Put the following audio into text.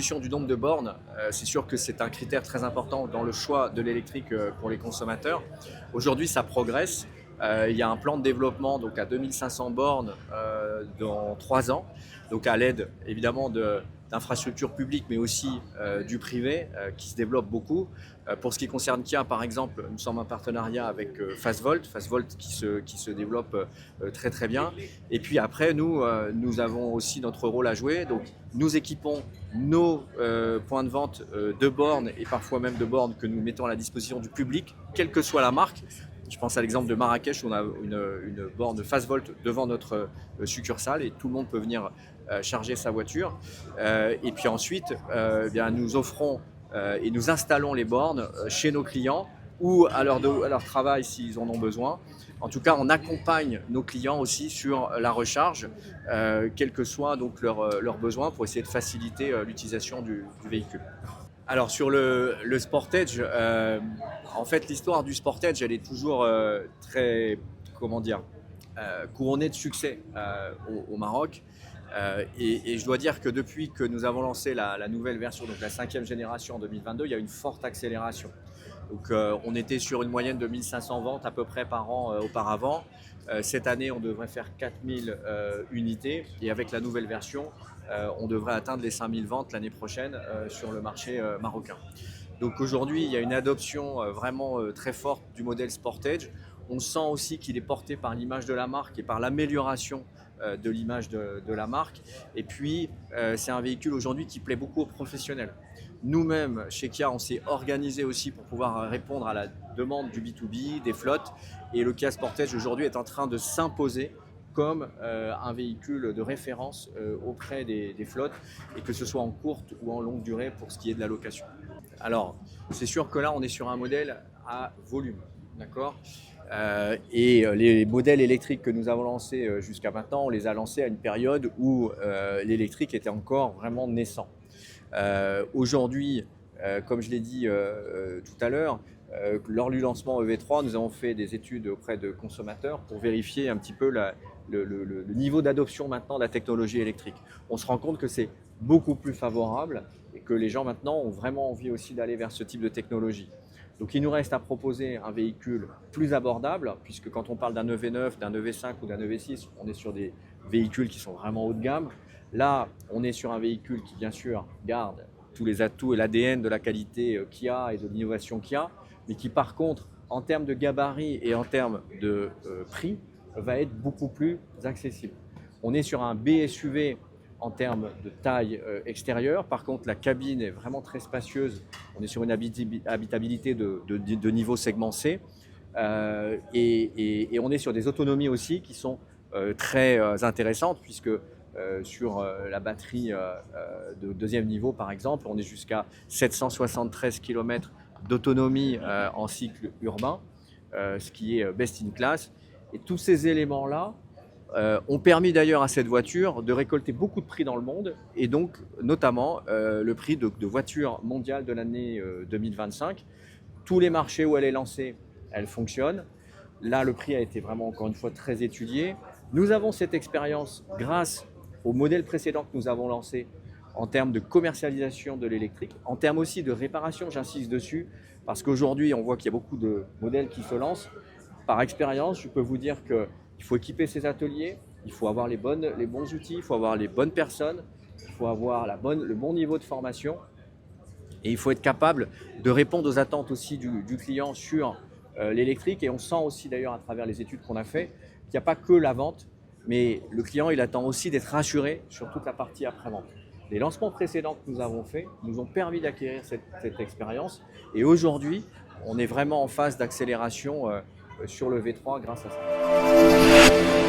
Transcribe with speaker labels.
Speaker 1: l'évolution du nombre de bornes, c'est sûr que c'est un critère très important dans le choix de l'électrique pour les consommateurs. Aujourd'hui, ça progresse. Il y a un plan de développement donc à 2500 bornes dans 3 ans, donc à l'aide évidemment d'infrastructures publiques mais aussi du privé qui se développe beaucoup. Pour ce qui concerne Kia par exemple, nous sommes en partenariat avec Fastvolt qui se développe très très bien. Et puis après nous avons aussi notre rôle à jouer, donc nous équipons nos points de vente de bornes et parfois même de bornes que nous mettons à la disposition du public, quelle que soit la marque. Je pense à l'exemple de Marrakech où on a une borne Fastvolt devant notre succursale et tout le monde peut venir charger sa voiture. Et puis ensuite, bien, nous offrons et nous installons les bornes chez nos clients ou à leur travail s'ils en ont besoin. En tout cas, on accompagne nos clients aussi sur la recharge, quels que soient donc leurs besoins pour essayer de faciliter l'utilisation du véhicule. Alors sur le Sportage, en fait l'histoire du Sportage elle est toujours très, comment dire, couronnée de succès au Maroc. Et je dois dire que depuis que nous avons lancé la nouvelle version, donc la 5e génération en 2022, il y a une forte accélération. Donc on était sur une moyenne de 1500 ventes à peu près par an auparavant. Cette année on devrait faire 4000 unités et avec la nouvelle version on devrait atteindre les 5000 ventes l'année prochaine sur le marché marocain. Donc aujourd'hui il y a une adoption vraiment très forte du modèle Sportage. On sent aussi qu'il est porté par l'image de la marque et par l'amélioration de l'image de la marque. Et puis c'est un véhicule aujourd'hui qui plaît beaucoup aux professionnels. Nous-mêmes, chez Kia, on s'est organisé aussi pour pouvoir répondre à la demande du B2B, des flottes. Et le Kia Sportage aujourd'hui est en train de s'imposer comme un véhicule de référence auprès des flottes, et que ce soit en courte ou en longue durée pour ce qui est de la location. Alors, c'est sûr que là, on est sur un modèle à volume, d'accord ? Et les modèles électriques que nous avons lancés jusqu'à maintenant, on les a lancés à une période où l'électrique était encore vraiment naissant. Aujourd'hui, comme je l'ai dit tout à l'heure, lors du lancement EV3, nous avons fait des études auprès de consommateurs pour vérifier un petit peu le niveau d'adoption maintenant de la technologie électrique. On se rend compte que c'est beaucoup plus favorable et que les gens maintenant ont vraiment envie aussi d'aller vers ce type de technologie. Donc il nous reste à proposer un véhicule plus abordable, puisque quand on parle d'un EV9, d'un EV5 ou d'un EV6, on est sur des véhicules qui sont vraiment haut de gamme. Là, on est sur un véhicule qui, bien sûr, garde tous les atouts et l'ADN de la qualité Kia et de l'innovation Kia, mais qui, par contre, en termes de gabarit et en termes de prix, va être beaucoup plus accessible. On est sur un BSUV en termes de taille extérieure. Par contre, la cabine est vraiment très spacieuse. On est sur une habitabilité de niveau segment C. Et on est sur des autonomies aussi qui sont très intéressantes, puisque sur la batterie de deuxième niveau, par exemple, on est jusqu'à 773 km d'autonomie en cycle urbain, ce qui est best in class. Et tous ces éléments-là ont permis d'ailleurs à cette voiture de récolter beaucoup de prix dans le monde, et donc notamment le prix de voiture mondiale de l'année 2025. Tous les marchés où elle est lancée, elle fonctionne. Là, le prix a été vraiment, encore une fois, très étudié. Nous avons cette expérience grâce au modèle précédent que nous avons lancé en termes de commercialisation de l'électrique, en termes aussi de réparation, j'insiste dessus, parce qu'aujourd'hui, on voit qu'il y a beaucoup de modèles qui se lancent. Par expérience, je peux vous dire qu'il faut équiper ces ateliers, il faut avoir les bons outils, il faut avoir les bonnes personnes, il faut avoir le bon niveau de formation, et il faut être capable de répondre aux attentes aussi du client sur l'électrique. Et on sent aussi d'ailleurs à travers les études qu'on a fait qu'il n'y a pas que la vente, mais le client il attend aussi d'être rassuré sur toute la partie après-vente. Les lancements précédents que nous avons faits nous ont permis d'acquérir cette expérience, et aujourd'hui on est vraiment en phase d'accélération sur le V3 grâce à ça.